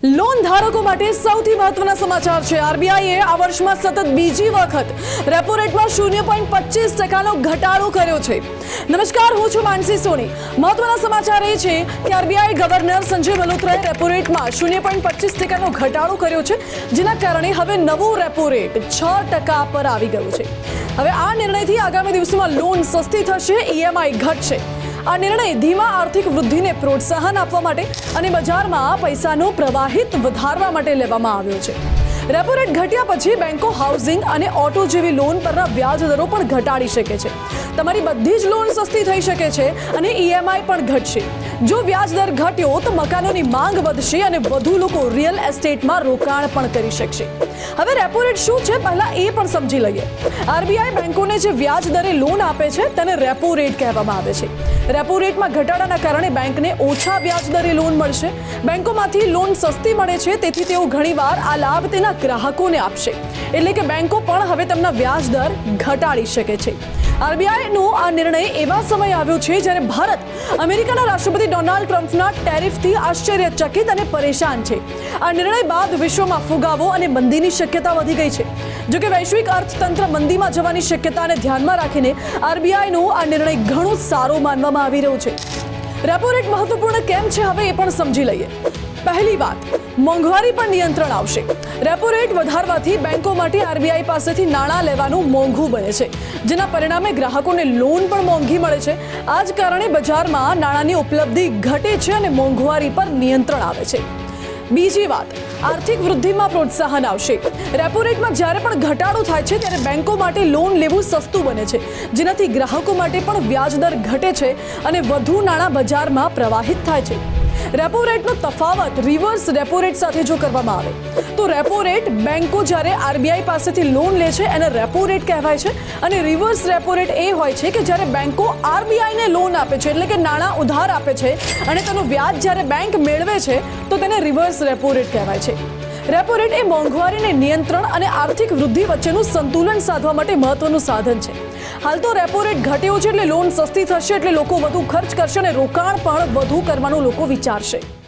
Loan ધારકો માટે સૌથી મહત્વના સમાચાર છે। આરબીઆઈએ આ વર્ષમાં સતત બીજી વખત રેપો રેટમાં 0.25%નો ઘટાડો કર્યો છે। નમસ્કાર, હું છું માનસી સોની। મહત્વના સમાચાર એ છે કે આરબીઆઈ ગવર્નર સંજય મલ્હોત્રાએ રેપો રેટમાં 0.25%નો ઘટાડો કર્યો છે, જેના કારણે હવે નવો રેપો રેટ 6% પર આવી ગયો છે। હવે આ નિર્ણયથી આગામી દિવસોમાં લોન સસ્તી થશે, ઈએમઆઈ ઘટશે। આ નિર્ણય ધીમા આર્થિક વૃદ્ધિને પ્રોત્સાહન આપવા માટે અને બજારમાં પૈસાનો પ્રવાહિત વધારવા માટે લેવામાં આવ્યો છે। રેપો રેટ ઘટ્યા પછી બેંકો હાઉસિંગ અને ઓટો જેવી લોન પરના વ્યાજ દરો પણ ઘટાડી શકે છે। તમારી બધી જ લોન સસ્તી થઈ શકે છે અને ઈએમઆઈ પણ ઘટશે। જો વ્યાજ દર ઘટ્યો તો મકાનોની માંગ વધશે અને વધુ લોકો રિયલ એસ્ટેટમાં રોકાણ પણ કરી શકશે। હવે રેપો રેટ શું છે પહેલા એ પણ સમજી લઈએ। આરબીઆઈ બેંકોને જે વ્યાજ દરે લોન આપે છે તેને રેપો રેટ કહેવામાં આવે છે। રેપો રેટમાં ઘટાડાના કારણે બેંકને ઓછા વ્યાજ દરે લોન મળશે। બેંકોમાંથી લોન સસ્તી મળે છે, તેથી તેઓ ઘણીવાર આ લાભ તેના ગ્રાહકોને આપશે, એટલે કે બેંકો પણ હવે તેમના વ્યાજ દર ઘટાડી શકે છે। આરબીઆઈનો આ નિર્ણય એવા સમય આવ્યો છે જ્યારે ભારત અમેરિકાના રાષ્ટ્રપતિ ડોનાલ્ડ ટ્રમ્પના ટેરિફથી આશ્ચર્યચકિત અને પરેશાન છે। આ નિર્ણય બાદ વિશ્વમાં ફુગાવો અને મંદીની શક્યતા વધી ગઈ છે। જો કે વૈશ્વિક અર્થતંત્ર મંદીમાં જવાની શક્યતાને ધ્યાનમાં રાખીને આરબીઆઈનો આ નિર્ણય ઘણો સારો માનવામાં આવી રહ્યો છે। રેપો રેટ મહત્વપૂર્ણ કેમ છે હવે એ પણ સમજી લઈએ। પહેલી વાત, મોંઘવારી પર નિયંત્રણ આવશે। રેપો રેટ વધારવાથી બેંકો માટે આરબીઆઈ પાસેથી નાણાં લેવાનું મોંઘું બને છે, જેના પરિણામે ગ્રાહકોને લોન પણ મોંઘી મળે છે। આ જ કારણે બજારમાં નાણાંની ઉપલબ્ધિ ઘટે છે અને મોંઘવારી પર નિયંત્રણ આવે છે। બીજી વાત, આર્થિક વૃદ્ધિમાં પ્રોત્સાહન આવશે। રેપો રેટમાં જ્યારે પણ ઘટાડો થાય છે ત્યારે બેંકો માટે લોન લેવું સસ્તું બને છે, જેનાથી ગ્રાહકો માટે પણ વ્યાજ દર ઘટે છે અને વધુ નાણાં બજારમાં પ્રવાહિત થાય છે। રેપો રેટનો તફાવત રિવર્સ રેપો રેટ સાથે જો કરવામાં આવે તો રેપો રેટ બેંકો જ્યારે આરબીઆઈ પાસેથી લોન લે છે એને રેપો રેટ કહેવાય છે, અને રિવર્સ રેપો રેટ એ હોય છે કે જ્યારે બેંકો આરબીઆઈને લોન આપે છે, એટલે કે નાણાં ઉધાર આપે છે અને તેનું વ્યાજ જ્યારે બેંક મેળવે છે તો તેને રિવર્સ રેપો રેટ કહેવાય છે। રેપો રેટ એ મોંઘવારીને નિયંત્રણ અને આર્થિક વૃદ્ધિ વચ્ચેનું સંતુલન સાધવા માટે મહત્વનું સાધન છે। હાલ તો રેપો રેટ ઘટ્યો છે એટલે લોન સસ્તી થશે, એટલે લોકો વધુ ખર્ચ કરશે અને રોકાણ પણ વધુ કરવાનું લોકો વિચારશે।